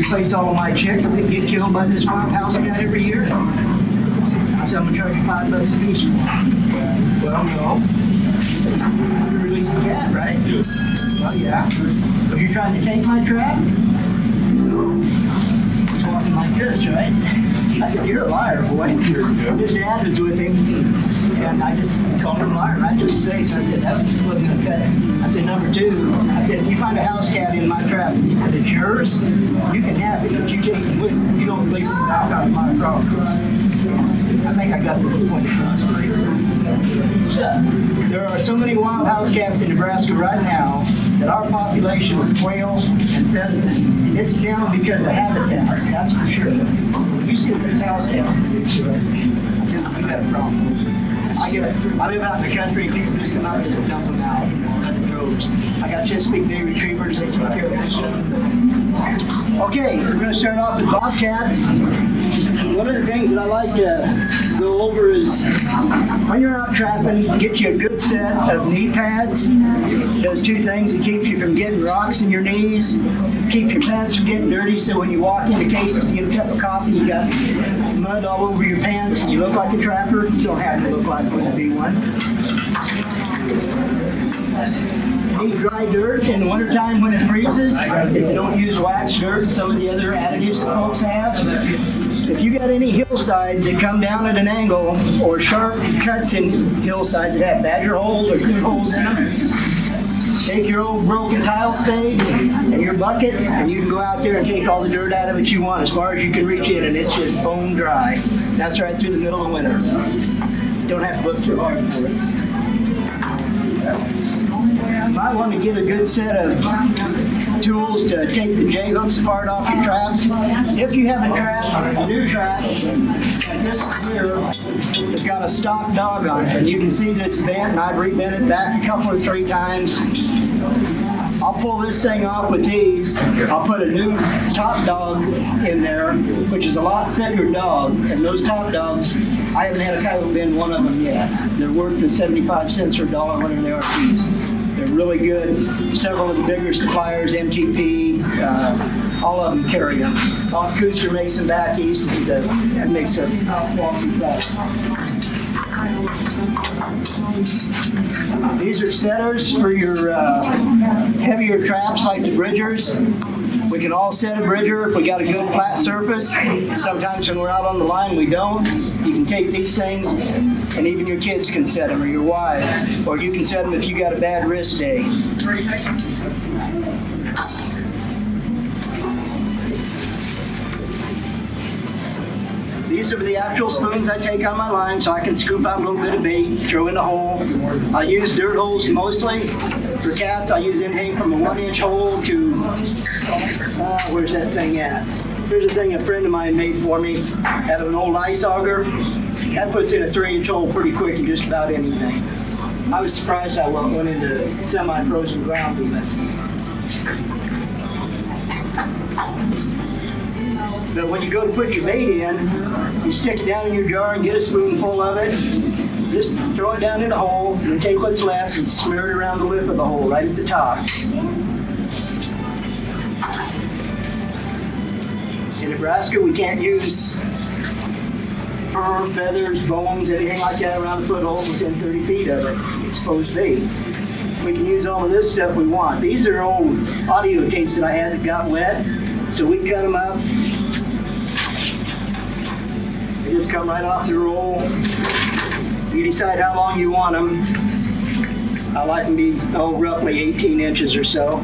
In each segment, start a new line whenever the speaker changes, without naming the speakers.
replace all of my chicks that get killed by this wild house cat every year. I said, I'm gonna charge you $5 a piece for it. Well, no. You release the cat, right? Well, yeah. But you're trying to take my trap? No. It's walking like this, right? I said, you're a liar, boy. His dad was with him, and I just called him a liar right to his face. I said, that wasn't gonna cut it. I said, number two, I said, if you find a house cat in my trap and it's yours, you can have it, but you take it with you. You don't release it back out of my property. I think I got the point across for you. There are so many wild house cats in Nebraska right now that our population of quail and pheasants, it's down because of habitat, that's for sure. You see what these house cats do, we got a problem. I live out in the country, and people just come out and just dump them out at the droves. I got Chesapeake Bay Retrievers, they take care of this stuff. Okay, we're going to start off with bobcats. One of the things that I like to go over is when you're out trapping, get you a good set of knee pads. Those two things that keep you from getting rocks in your knees, keep your pants from getting dirty, so when you walk into cases to get a cup of coffee, you got mud all over your pants and you look like a trapper. You don't have to look like one to be one. Need dry dirt in the wintertime when it freezes. If you don't use wax dirt and some of the other additives that folks have. If you got any hillsides that come down at an angle or sharp cuts in hillsides that have badger holes or coon holes in them, take your old broken tile spade and your bucket, and you can go out there and take all the dirt out of it you want as far as you can reach in, and it's just bone dry. That's right through the middle of winter. You don't have to look too hard for it. You might want to get a good set of tools to take the J-hooks apart off your traps. If you have a trap, a new trap, and this here has got a stock dog on it, and you can see that it's bent, and I've rebent it back a couple or three times. I'll pull this thing off with these. I'll put a new top dog in there, which is a lot thicker dog, and those top dogs, I haven't had a coyote bend one of them yet. They're worth the 75 cents or $1, whatever they are a piece. They're really good. Several of the bigger suppliers, MTP, all of them carry them. Bob Kuster makes them back east. That makes a quality product. These are setters for your heavier traps like the bridgers. We can all set a bridger if we got a good flat surface. Sometimes when we're out on the line, we don't. You can take these things, and even your kids can set them, or your wife, or you can set them if you got a bad wrist day. These are the actual spoons I take on my line so I can scoop out a little bit of bait, throw in the hole. I use dirt holes mostly. For cats, I use anything from a 1-inch hole to, where's that thing at? Here's a thing a friend of mine made for me out of an old ice auger. That puts in a 3-inch hole pretty quick in just about anything. I was surprised I went into semi-frozen ground even. But when you go to put your bait in, you stick it down in your jar and get a spoonful of it. Just throw it down in the hole and take what's left and smear it around the lip of the hole right at the top. In Nebraska, we can't use fur, feathers, bones, anything like that around the foothold within 30 feet of it, exposed bait. We can use all of this stuff we want. These are old audio tapes that I had that got wet, so we cut them up. They just come right off the roll. You decide how long you want them. I like them to be, roughly 18 inches or so.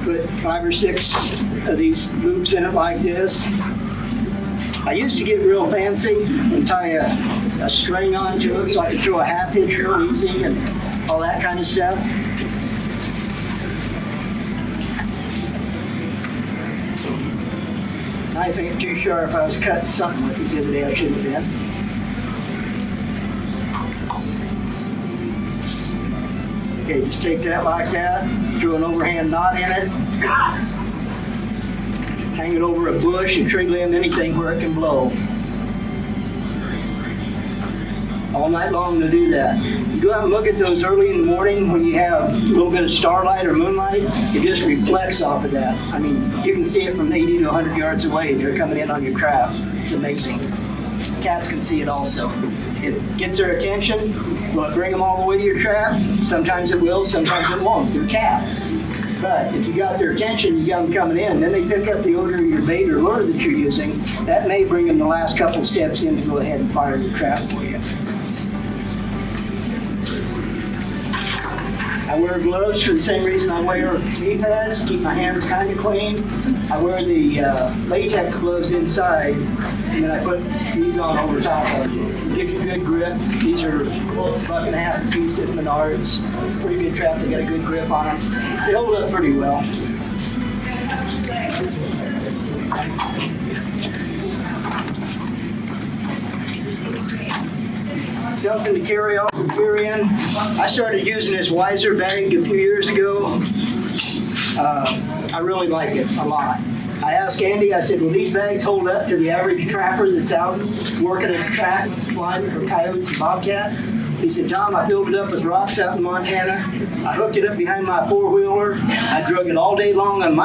Put 5 or 6 of these loops in it like this. I used to get real fancy and tie a string onto it so I could throw a 1/2 inch real easy and all that kind of stuff. Knife ain't too sharp. I was cutting something with it the other day I shouldn't have been. Okay, just take that like that, throw an overhand knot in it, hang it over a bush, a tree limb, anything where it can blow. all night long to do that. You go out and look at those early in the morning when you have a little bit of starlight or moonlight, it just reflects off of that. I mean, you can see it from 80 to 100 yards away if you're coming in on your trap. It's amazing. Cats can see it also. It gets their attention. Will it bring them all the way to your trap? Sometimes it will, sometimes it won't. They're cats. But if you got their attention, you got them coming in, then they pick up the odor of your bait or lure that you're using. That may bring them the last couple steps in to go ahead and fire your trap for you. I wear gloves for the same reason I wear knee pads, keep my hands kind of clean. I wear the latex gloves inside, and then I put these on over top of it. Give you good grip. These are $1.50 a piece at Menards. Pretty good trap. They got a good grip on them. They hold up pretty well. Something to carry off and carry in. I started using this Wiser bag a few years ago. I really like it a lot. I asked Andy, I said, will these bags hold up to the average trapper that's out working at the track, flying for coyotes and bobcat? He said, Tom, I filled it up with rocks out in Montana. I hooked it up behind my four-wheeler. I drug it all day long on my